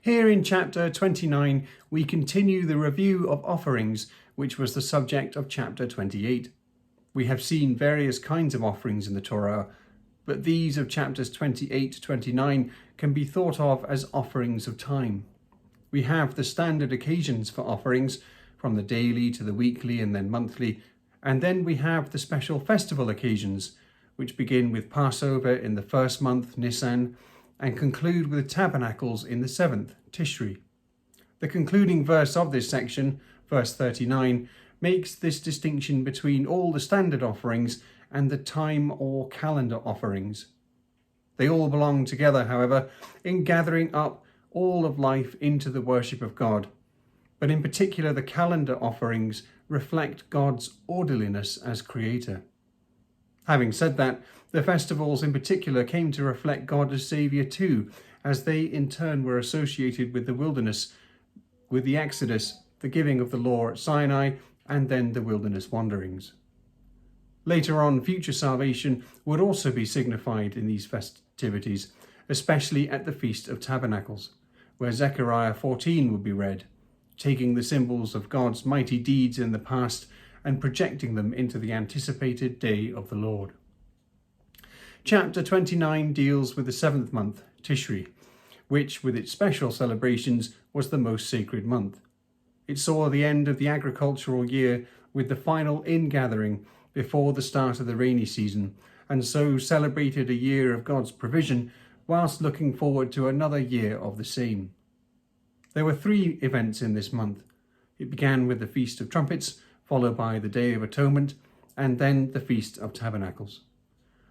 Here in chapter 29, we continue the review of offerings, which was the subject of chapter 28. We have seen various kinds of offerings in the Torah, but these of chapters 28 to 29 can be thought of as offerings of time. We have the standard occasions for offerings, from the daily to the weekly and then monthly, and then we have the special festival occasions, which begin with Passover in the first month, Nisan, and conclude with tabernacles in the seventh, Tishri. The concluding verse of this section, verse 39, makes this distinction between all the standard offerings and the time or calendar offerings. They all belong together, however, in gathering up all of life into the worship of God. But in particular, the calendar offerings reflect God's orderliness as creator. Having said that, the festivals in particular came to reflect God as Saviour too, as they in turn were associated with the wilderness, with the Exodus, the giving of the law at Sinai, and then the wilderness wanderings. Later on, future salvation would also be signified in these festivities, especially at the Feast of Tabernacles, where Zechariah 14 would be read, taking the symbols of God's mighty deeds in the past and projecting them into the anticipated day of the Lord. Chapter 29 deals with the seventh month, Tishri, which, with its special celebrations, was the most sacred month. It saw the end of the agricultural year with the final ingathering before the start of the rainy season, and so celebrated a year of God's provision whilst looking forward to another year of the same. There were 3 events in this month. It began with the Feast of Trumpets, followed by the Day of Atonement, and then the Feast of Tabernacles.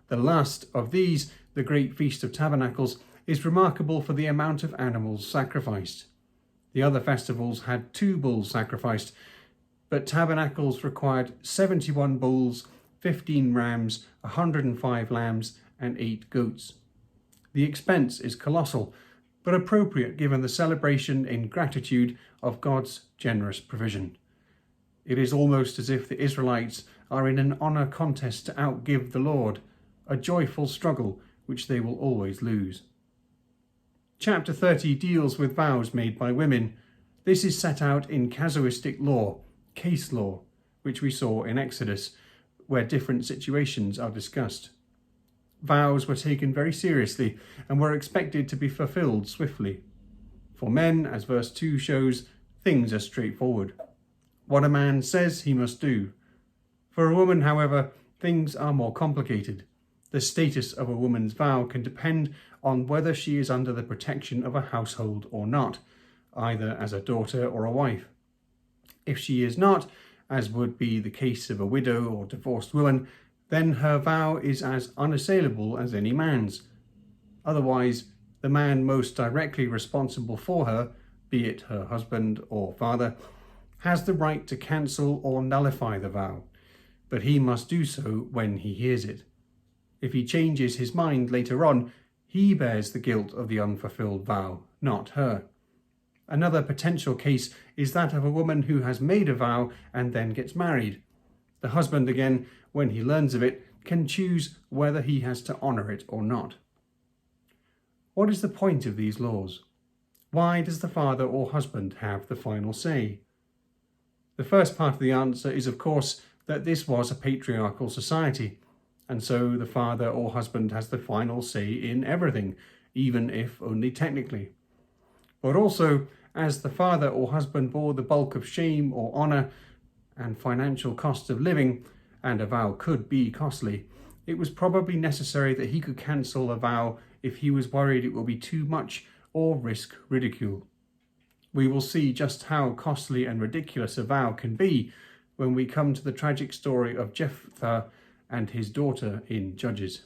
The last of these, the Great Feast of Tabernacles, is remarkable for the amount of animals sacrificed. The other festivals had 2 bulls sacrificed, but Tabernacles required 71 bulls, 15 rams, 105 lambs, and 8 goats. The expense is colossal, but appropriate given the celebration in gratitude of God's generous provision. It is almost as if the Israelites are in an honour contest to outgive the Lord, a joyful struggle which they will always lose. Chapter 30 deals with vows made by women. This is set out in casuistic law, case law, which we saw in Exodus, where different situations are discussed. Vows were taken very seriously and were expected to be fulfilled swiftly. For men, as verse 2 shows, things are straightforward. What a man says he must do. For a woman, however, things are more complicated. The status of a woman's vow can depend on whether she is under the protection of a household or not, either as a daughter or a wife. If she is not, as would be the case of a widow or divorced woman, then her vow is as unassailable as any man's. Otherwise, the man most directly responsible for her, be it her husband or father, has the right to cancel or nullify the vow, but he must do so when he hears it. If he changes his mind later on, he bears the guilt of the unfulfilled vow, not her. Another potential case is that of a woman who has made a vow and then gets married. The husband, again, when he learns of it, can choose whether he has to honour it or not. What is the point of these laws? Why does the father or husband have the final say? The first part of the answer is, of course, that this was a patriarchal society, and so the father or husband has the final say in everything, even if only technically. But also, as the father or husband bore the bulk of shame or honour and financial costs of living, and a vow could be costly, it was probably necessary that he could cancel a vow if he was worried it will be too much or risk ridicule. We will see just how costly and ridiculous a vow can be when we come to the tragic story of Jephthah and his daughter in Judges.